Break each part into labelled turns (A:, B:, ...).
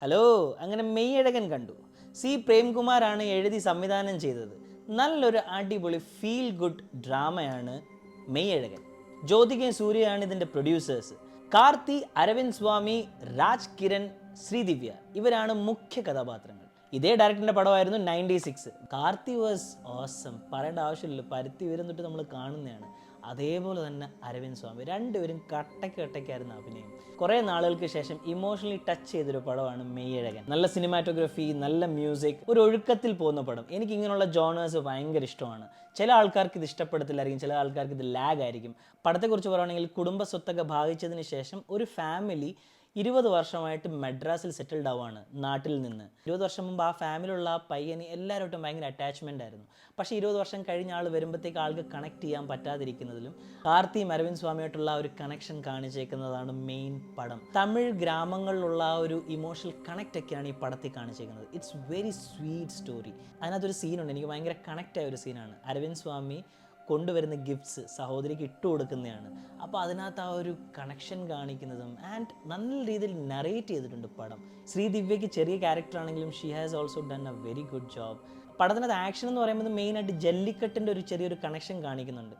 A: Hello, അങ്ങനെ മെയ്യഴകൻ കണ്ടു. C പ്രേംകുമാറാണ് എഴുതി സംവിധാനം ചെയ്തത്. നല്ലൊരു അടിപൊളി ഫീൽ ഗുഡ് ഡ്രാമയാണ് മെയ്യഴകൻ. ജ്യോതികയും സൂര്യയാണ് ഇതിൻ്റെ പ്രൊഡ്യൂസേഴ്സ്. കാർത്തി, അരവിന്ദ് സ്വാമി, രാജ് കിരൺ, ശ്രീദിവ്യ ഇവരാണ് മുഖ്യ കഥാപാത്രങ്ങൾ. ഇതേ ഡയറക്ടറിൻ്റെ പടമായിരുന്നു 96. കാർത്തി വാസ് ഓസം, പറയേണ്ട ആവശ്യമില്ലല്ലോ. പരുത്തി ഉയരം തൊട്ട് നമ്മൾ കാണുന്നതാണ്. അതേപോലെ തന്നെ അരവിന്ദ് സ്വാമി, രണ്ടുപേരും കട്ടയ്ക്കായിരുന്നു അഭിനയം. കുറേ നാളുകൾക്ക് ശേഷം ഇമോഷണലി ടച്ച് ചെയ്തൊരു പടമാണ് മെയ്യഴകൻ. നല്ല സിനിമാറ്റോഗ്രഫി, നല്ല മ്യൂസിക്, ഒരു ഒഴുക്കത്തിൽ പോകുന്ന പടം. എനിക്ക് ഇങ്ങനെയുള്ള ജോണേഴ്സ് ഭയങ്കര ഇഷ്ടമാണ്. ചില ആൾക്കാർക്ക് ഇത് ഇഷ്ടപ്പെടത്തില്ലായിരിക്കും, ചില ആൾക്കാർക്ക് ഇത് ലാഗ് ആയിരിക്കും. പടത്തെക്കുറിച്ച് പറയുകയാണെങ്കിൽ കുടുംബ സ്വത്തൊക്കെ ഭാഗിച്ചതിന് ശേഷം ഒരു ഫാമിലി 20 വർഷമായിട്ട് മദ്രാസിൽ സെറ്റിൽഡ് ആവുകയാണ് നാട്ടിൽ നിന്ന്. 20 വർഷം മുമ്പ് ആ ഫാമിലിയുള്ള ആ പയ്യന് എല്ലാവരോട്ടും ഭയങ്കര അറ്റാച്ച്മെൻ്റ് ആയിരുന്നു. പക്ഷേ 20 വർഷം കഴിഞ്ഞ ആൾ വരുമ്പോഴത്തേക്ക് ആൾക്ക് കണക്ട് ചെയ്യാൻ പറ്റാതിരിക്കുന്നതിലും കാർത്തിയും അരവിന്ദ് സ്വാമിയായിട്ടുള്ള ആ ഒരു കണക്ഷൻ കാണിച്ചേക്കുന്നതാണ് മെയിൻ പടം. തമിഴ് ഗ്രാമങ്ങളിലുള്ള ആ ഒരു ഇമോഷണൽ കണക്റ്റ് ഒക്കെയാണ് ഈ പടത്തിൽ കാണിച്ചേക്കുന്നത്. It's very sweet story. അതിനകത്തൊരു സീനുണ്ട്, എനിക്ക് ഭയങ്കര കണക്റ്റ് ആയ ഒരു സീനാണ്. അരവിന്ദ് സ്വാമി കൊണ്ടുവരുന്ന ഗിഫ്റ്റ്സ് സഹോദരിക്ക് ഇട്ട് കൊടുക്കുന്നതാണ്. അപ്പോൾ അതിനകത്ത് ആ ഒരു കണക്ഷൻ കാണിക്കുന്നതും ആൻഡ് നല്ല രീതിയിൽ നറേറ്റ് ചെയ്തിട്ടുണ്ട് പടം. ശ്രീദിവ്യയ്ക്ക് ചെറിയ ക്യാരക്ടർ ആണെങ്കിലും she has also done a very good job. പടത്തിനകത്ത് ആക്ഷൻ എന്ന് പറയുന്നത് മെയിനായിട്ട് ജല്ലിക്കെട്ടിൻ്റെ ഒരു ചെറിയൊരു കണക്ഷൻ കാണിക്കുന്നുണ്ട്.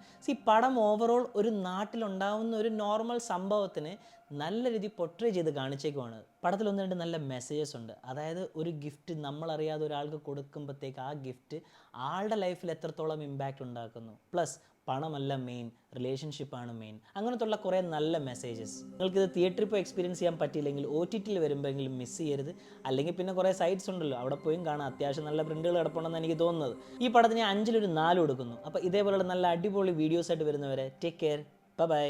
A: പടം ഓവറോൾ ഒരു നാട്ടിലുണ്ടാവുന്ന ഒരു നോർമൽ സംഭവത്തിന് നല്ല രീതിയിൽ പൊട്രേ ചെയ്ത് കാണിച്ചേക്കുവാണ്. പടത്തിൽ ഒന്ന് രണ്ട് നല്ല മെസ്സേജസ് ഉണ്ട്. അതായത് ഒരു ഗിഫ്റ്റ് നമ്മളറിയാതെ ഒരാൾക്ക് കൊടുക്കുമ്പോഴത്തേക്ക് ആ ഗിഫ്റ്റ് ആളുടെ ലൈഫിൽ എത്രത്തോളം ഇമ്പാക്റ്റ് ഉണ്ടാക്കുന്നു. പ്ലസ് പണമല്ല മെയിൻ, റിലേഷൻഷിപ്പാണ് മെയിൻ. അങ്ങനത്തുള്ള കുറേ നല്ല മെസ്സേജസ്. നിങ്ങൾക്കിത് തിയേറ്ററിൽ പോയി എക്സ്പീരിയൻസ് ചെയ്യാൻ പറ്റിയില്ലെങ്കിൽ OTTയിൽ വരുമ്പോഴെങ്കിലും മിസ് ചെയ്യരുത്. അല്ലെങ്കിൽ പിന്നെ കുറേ സൈറ്റ്സ് ഉണ്ടല്ലോ, അവിടെ പോയും കാണാം. അത്യാവശ്യം നല്ല പ്രിൻറ്റുകൾ കിടപ്പുണ്ടെന്ന് എനിക്ക് തോന്നുന്നത്. ഈ പടത്തിന് 5 ൽ ഒരു 4 കൊടുക്കുന്നു. അപ്പോൾ ഇതേപോലെയുള്ള നല്ല അടിപൊളി വീഡിയോസായിട്ട് വരുന്നവരെ ടേക്ക് കെയർ, ബൈ.